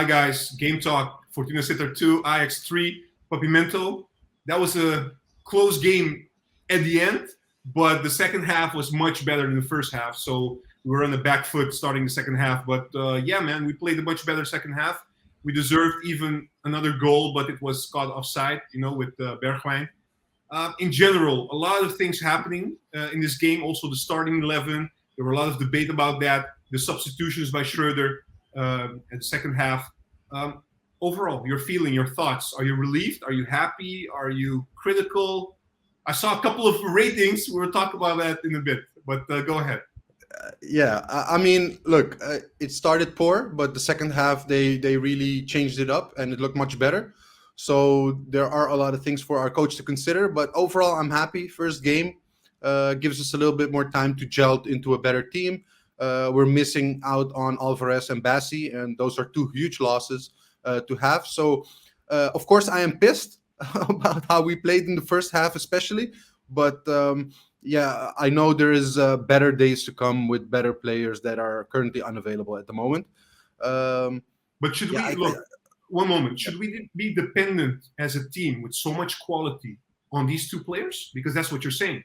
Hi guys, GameTalk Fortuna Sitter 2, Ajax 3, PapiMento. That was a close game at the end, but the second half was much better than the first half. So we were on the back foot starting the second half. But yeah, man, we played a much better second half. We deserved even another goal, but it was caught offside, with Bergwijn. In general, a lot of things happening in this game. Also, the starting 11. There were a lot of debate about that. The substitutions by Schroder in the second half. Overall, your feeling, your thoughts. Are you relieved? Are you happy? Are you critical? I saw a couple of ratings. We'll talk about that in a bit. But go ahead. Yeah, I mean, look, it started poor, but the second half they really changed it up and it looked much better. So there are a lot of things for our coach to consider. But overall, I'm happy. First game gives us a little bit more time to gel into a better team. We're missing out on Alvarez and Bassi, and those are two huge losses to have. So, of course, I am pissed about how we played in the first half, especially. But yeah, I know there is better days to come with better players that are currently unavailable at the moment. But should we look? One moment. Should we be dependent as a team with so much quality on these two players? Because that's what you're saying.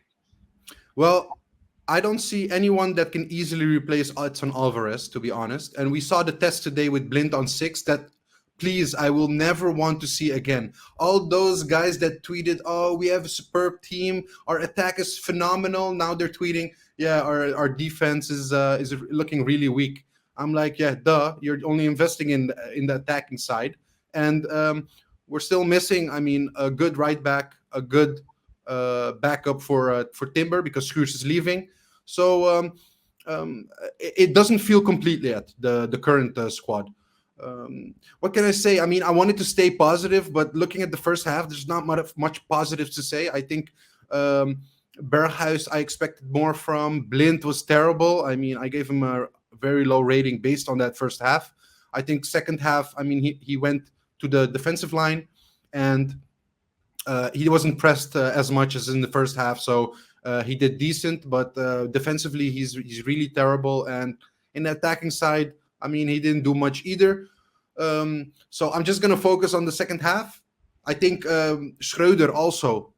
Well, I don't see anyone that can easily replace Edson Alvarez, to be honest. And we saw the test today with Blind on 6 that, please, I will never want to see again. All those guys that tweeted, oh, we have a superb team. Our attack is phenomenal. Now they're tweeting, yeah, our defense is looking really weak. I'm like, yeah, duh. You're only investing in the attacking side. And we're still missing, a good right back, a good backup for Timber because Schuurs is leaving. So it doesn't feel complete yet, the current squad. What can I say? I wanted to stay positive, but looking at the first half, there's not much positives to say. I think Berghuis, I expected more from. Blind was terrible. I gave him a very low rating based on that first half. I think second half, he went to the defensive line and he wasn't pressed as much as in the first half. So he did decent, but defensively, he's really terrible. And in the attacking side, he didn't do much either. So I'm just going to focus on the second half. I think Schroder also,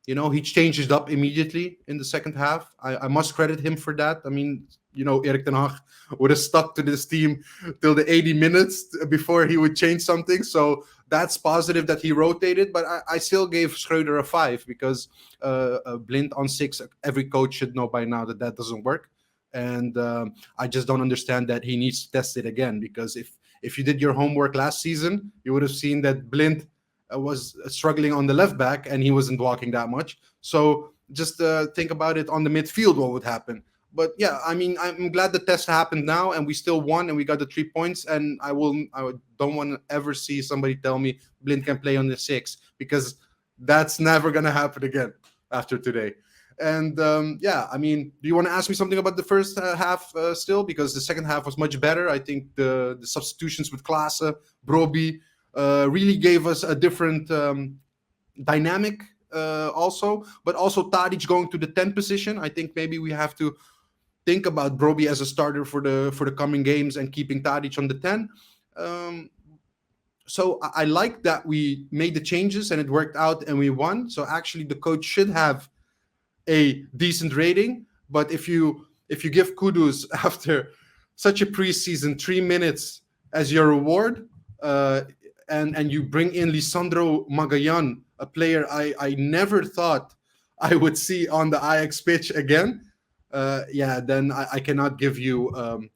he changed it up immediately in the second half. I must credit him for that. Erik ten Hag would have stuck to this team till the 80 minutes before he would change something. So that's positive that he rotated. But I still gave Schroder a 5 because Blind on 6, every coach should know by now that doesn't work. And I just don't understand that he needs to test it again, because if you did your homework last season, you would have seen that Blind was struggling on the left back and he wasn't walking that much. So just think about it on the midfield, what would happen. But yeah, I'm glad the test happened now and we still won and we got the 3 points. And I don't want to ever see somebody tell me Blind can play on the 6, because that's never going to happen again after today. And do you want to ask me something about the first half still? Because the second half was much better. I think the substitutions with Klaassen, Brobbey really gave us a different dynamic also. But also Tadic going to the 10 position. I think maybe we have to think about Brobbey as a starter for the coming games and keeping Tadic on the 10. So I like that we made the changes and it worked out and we won. So actually the coach should have a decent rating, but if you give Kudus after such a preseason 3 minutes as your reward, and you bring in Lisandro Magayan, a player I never thought I would see on the Ajax pitch again, then I cannot give you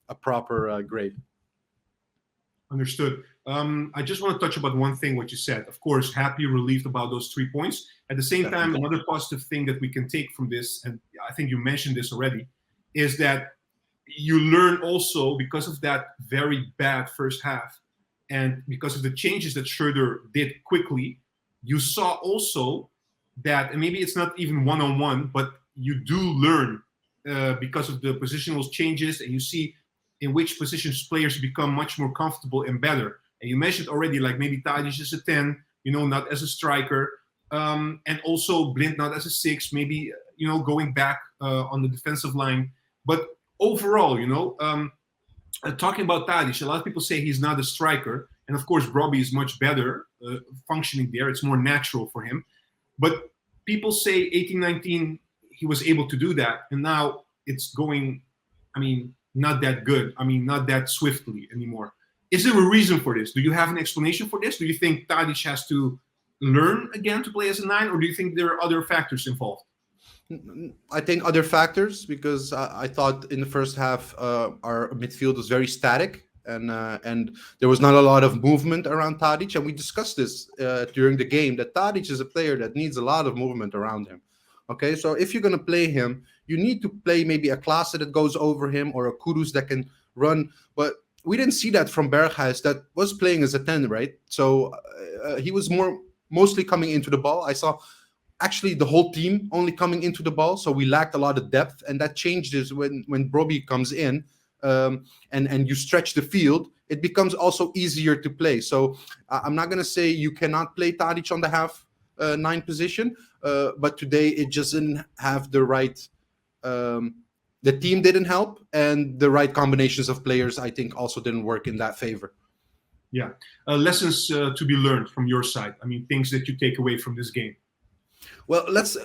a proper grade. Understood. I just want to touch about one thing, what you said. Of course, happy, relieved about those 3 points. At the same time, another positive thing that we can take from this, and I think you mentioned this already, is that you learn also because of that very bad first half and because of the changes that Schroder did quickly, you saw also that, and maybe it's not even one-on-one, but you do learn because of the positional changes, and you see in which positions players become much more comfortable and better. And you mentioned already, like maybe Tadic is a 10, not as a striker. And also Blind not as a 6, maybe, going back on the defensive line. But overall, talking about Tadic, a lot of people say he's not a striker. And of course, Brobbey is much better functioning there. It's more natural for him. But people say 18-19, he was able to do that. And now it's going, not that good. Not that swiftly anymore. Is there a reason for this? Do you have an explanation for this? Do you think Tadic has to learn again to play as a 9? Or do you think there are other factors involved? I think other factors, because I thought in the first half our midfield was very static, and there was not a lot of movement around Tadic. And we discussed this during the game, that Tadic is a player that needs a lot of movement around him. Okay, so if you're going to play him, you need to play maybe a Klaassen that goes over him, or a Kudus that can run. But we didn't see that from Berghuis, that was playing as a 10, right? So he was mostly coming into the ball. I saw actually the whole team only coming into the ball, so we lacked a lot of depth, and that changes when Brobbey comes in, and you stretch the field. It becomes also easier to play. So I'm not going to say you cannot play Tadic on the half 9 position, but today it just didn't have the right. The team didn't help, and the right combinations of players, I think, also didn't work in that favor. Yeah, lessons to be learned from your side. Things that you take away from this game. Well, let's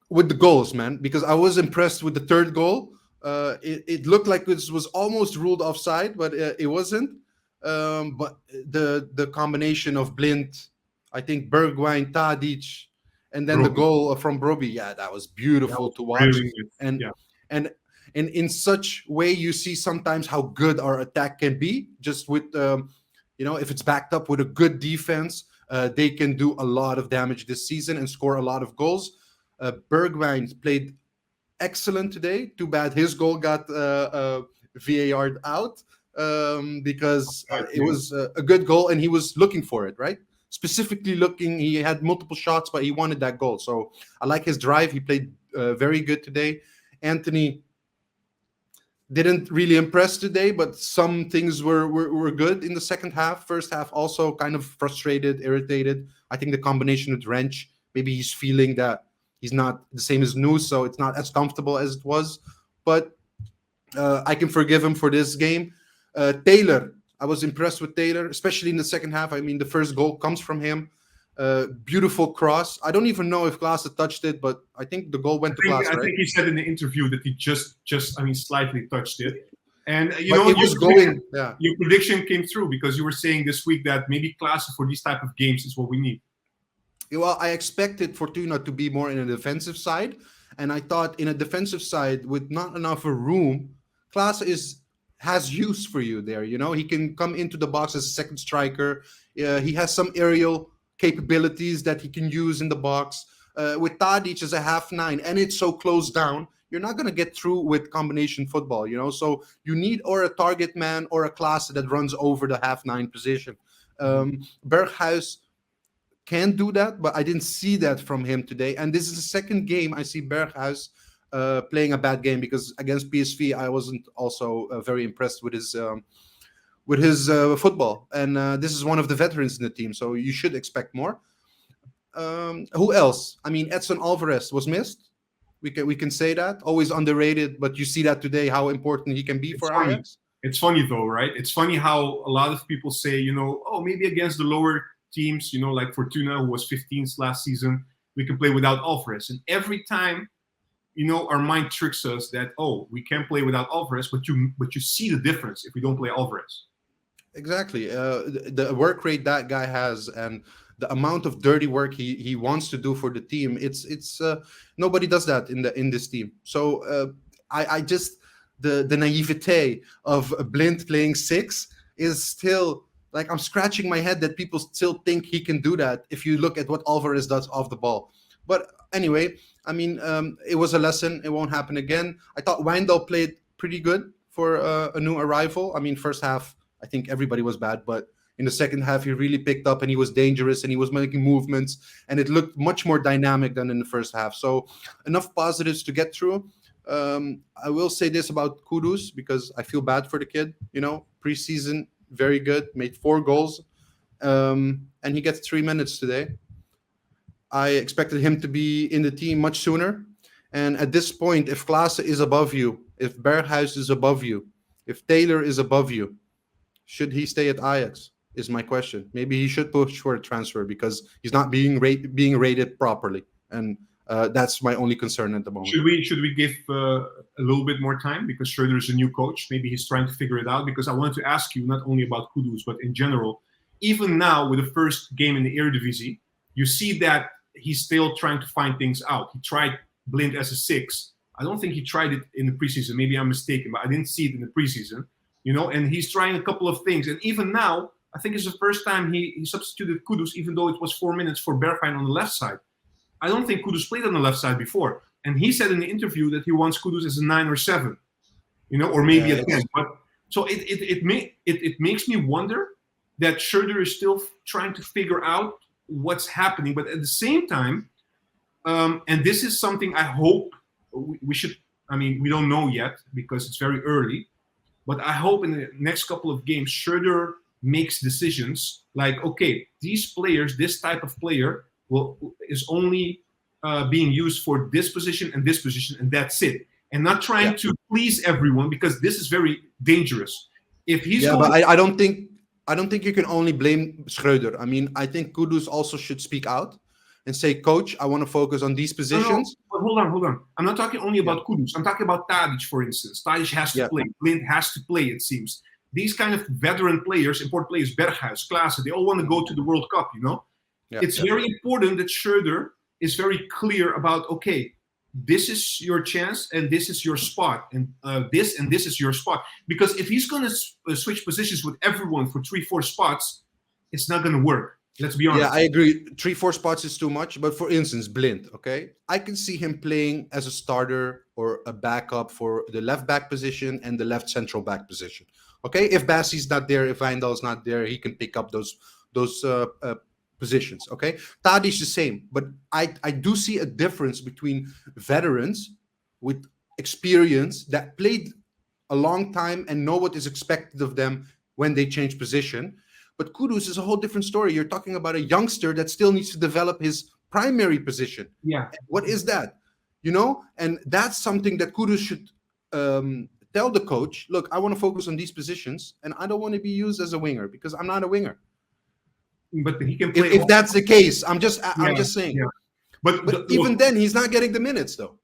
with the goals, man, because I was impressed with the third goal. It looked like this was almost ruled offside, but it wasn't. But the combination of Blind, I think Bergwijn, Tadic, and then the goal from Brobbey, yeah, that was beautiful to watch. Really and in such way, you see sometimes how good our attack can be, just with if it's backed up with a good defense. They can do a lot of damage this season and score a lot of goals. Bergwijn played excellent today. Too bad his goal got VAR'd out, because it was a good goal and he was looking for it, right? Specifically looking. He had multiple shots, but he wanted that goal. So I like his drive. He played very good today. Anthony didn't really impress today, but some things were good in the second half. First half also kind of frustrated, irritated. I think the combination with Wrench, maybe he's feeling that he's not the same as New, so it's not as comfortable as it was. But I can forgive him for this game. Taylor, I was impressed with Taylor, especially in the second half. The first goal comes from him. Beautiful cross. I don't even know if Klaassen touched it, but I think the goal went to Klaassen. I think he said in the interview that he just slightly touched it. And it was going. Yeah. Your prediction came through, because you were saying this week that maybe Klaassen for these type of games is what we need. Well, I expected Fortuna to be more in a defensive side, and I thought in a defensive side with not enough room, Klaassen has use for you there. He can come into the box as a second striker. He has some aerial capabilities that he can use in the box. With Tadic as a half 9, and it's so closed down, you're not going to get through with combination football, So you need or a target man or a Klaassen that runs over the half 9 position. Berghuis can do that, but I didn't see that from him today. And this is the second game I see Berghuis playing a bad game, because against PSV I wasn't also very impressed with his football. And this is one of the veterans in the team, so you should expect more. Who else? Edson Alvarez was missed. We can say that. Always underrated, but you see that today, how important he can be for Ajax. It's funny though, right? It's funny how a lot of people say, maybe against the lower teams, like Fortuna, who was 15th last season, we can play without Alvarez. And every time, our mind tricks us that, we can play without Alvarez, but you see the difference if we don't play Alvarez. Exactly. The work rate that guy has, and the amount of dirty work he wants to do for the team, it's nobody does that in this team. So I just the naivete of Blind playing 6 is still, like, I'm scratching my head that people still think he can do that if you look at what Alvarez does off the ball. But anyway, it was a lesson. It won't happen again. I thought Wijndal played pretty good for a new arrival. First half, I think everybody was bad, but in the second half, he really picked up, and he was dangerous, and he was making movements, and it looked much more dynamic than in the first half. So enough positives to get through. I will say this about Kudus, because I feel bad for the kid. Preseason, very good, made 4 goals, and he gets 3 minutes today. I expected him to be in the team much sooner. And at this point, if Klaassen is above you, if Berghuis is above you, if Taylor is above you, should he stay at Ajax? is my question. Maybe he should push for a transfer because he's not being rated properly, and that's my only concern at the moment. Should we give a little bit more time because Schroder is a new coach? Maybe he's trying to figure it out. Because I wanted to ask you not only about Kudus but in general. Even now with the first game in the Eredivisie, you see that he's still trying to find things out. He tried Blind as a 6. I don't think he tried it in the preseason. Maybe I'm mistaken, but I didn't see it in the preseason. And he's trying a couple of things. And even now, I think it's the first time he substituted Kudus, even though it was 4 minutes for Bergwijn on the left side. I don't think Kudus played on the left side before. And he said in the interview that he wants Kudus as a 9 or 7, or maybe a 10. But so it makes me wonder that Schroder is still trying to figure out what's happening. But at the same time, and this is something I hope we should, we don't know yet because it's very early, but I hope in the next couple of games, Schroder makes decisions like, okay, these players, this type of player is only being used for this position, and that's it. And not trying to please everyone, because this is very dangerous. If he's but I don't think you can only blame Schroder. I think Kudus also should speak out and say, Coach, I want to focus on these positions. No, hold on. I'm not talking only about Kudus. I'm talking about Tadic, for instance. Tadic has to play. Blind has to play, it seems. These kind of veteran players, important players, Berghuis, Klaassen, they all want to go to the World Cup, It's very important that Schroder is very clear about, okay, this is your chance and this is your spot, and this is your spot. Because if he's going to switch positions with everyone for 3-4 spots, it's not going to work. Let's be honest. Yeah, I agree. 3-4 spots is too much. But for instance, Blind, okay? I can see him playing as a starter or a backup for the left back position and the left central back position. Okay? If Bassie's not there, if Wijndal's not there, he can pick up those positions. Okay? Tadic the same. But I do see a difference between veterans with experience that played a long time and know what is expected of them when they change position. But Kudus is a whole different story. You're talking about a youngster that still needs to develop his primary position. Yeah. And what is that? And that's something that Kudus should tell the coach, look, I want to focus on these positions and I don't want to be used as a winger because I'm not a winger. But he can play. If that's the case, I'm just saying. Yeah. But even then, he's not getting the minutes though.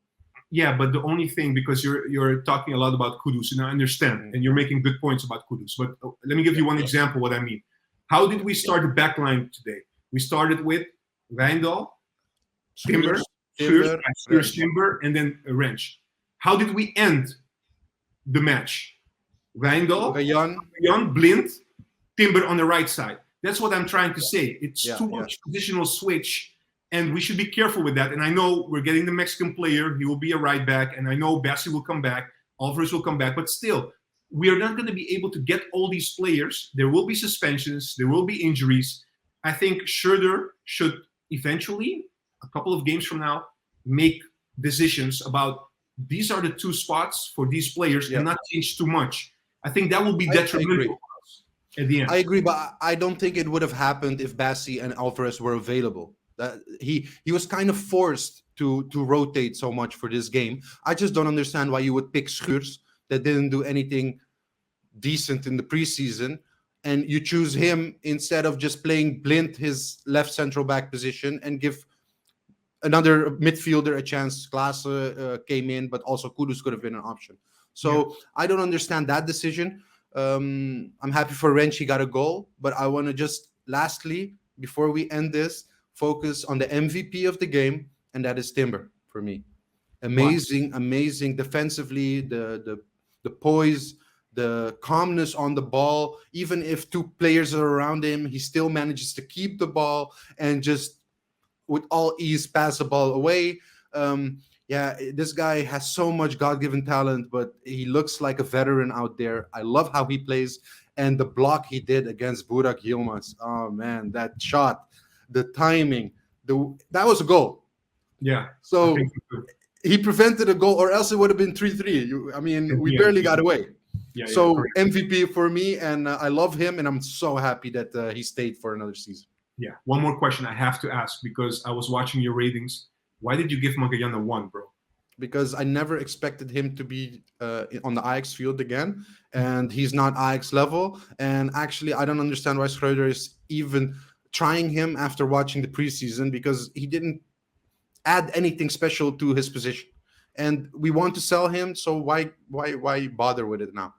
Yeah, but the only thing, because you're talking a lot about Kudus, and I understand, and you're making good points about Kudus. But let me give you one example what I mean. How did we start the back line today? We started with Wijndal, Timber, Timber, and then Wrench. How did we end the match? Wijndal, Jan, Blind, Timber on the right side. That's what I'm trying to say. It's too much positional switch, and we should be careful with that. And I know we're getting the Mexican player. He will be a right back, and I know Bassi will come back. Alvarez will come back. But still, we are not going to be able to get all these players. There will be suspensions. There will be injuries. I think Schroder should eventually, a couple of games from now, make decisions about these are the 2 spots for these players and not change too much. I think that will be detrimental for us at the end. I agree, but I don't think it would have happened if Bassi and Alvarez were available. He was kind of forced to rotate so much for this game. I just don't understand why you would pick Schuurs that didn't do anything decent in the preseason, and you choose him instead of just playing Blind his left central back position and give another midfielder a chance. Klaassen came in, but also Kudus could have been an option. So I don't understand that decision. I'm happy for Wrench, he got a goal, but I want to just lastly, before we end this, focus on the MVP of the game, and that is Timber for me. Amazing defensively, the poise, the calmness on the ball. Even if 2 players are around him, he still manages to keep the ball and just with all ease pass the ball away. This guy has so much God-given talent, but he looks like a veteran out there. I love how he plays, and the block he did against Burak Yilmaz. Oh man, that shot, the timing, that was a goal. Yeah. So he prevented a goal, or else it would have been 3-3. We barely got away. Yeah, MVP for me, and I love him, and I'm so happy that he stayed for another season. Yeah. One more question I have to ask, because I was watching your ratings. Why did you give Magajan a 1, bro? because I never expected him to be on the Ajax field again, and he's not Ajax level. And actually, I don't understand why Schroder is even trying him after watching the preseason, because he didn't add anything special to his position. And we want to sell him, so why bother with it now?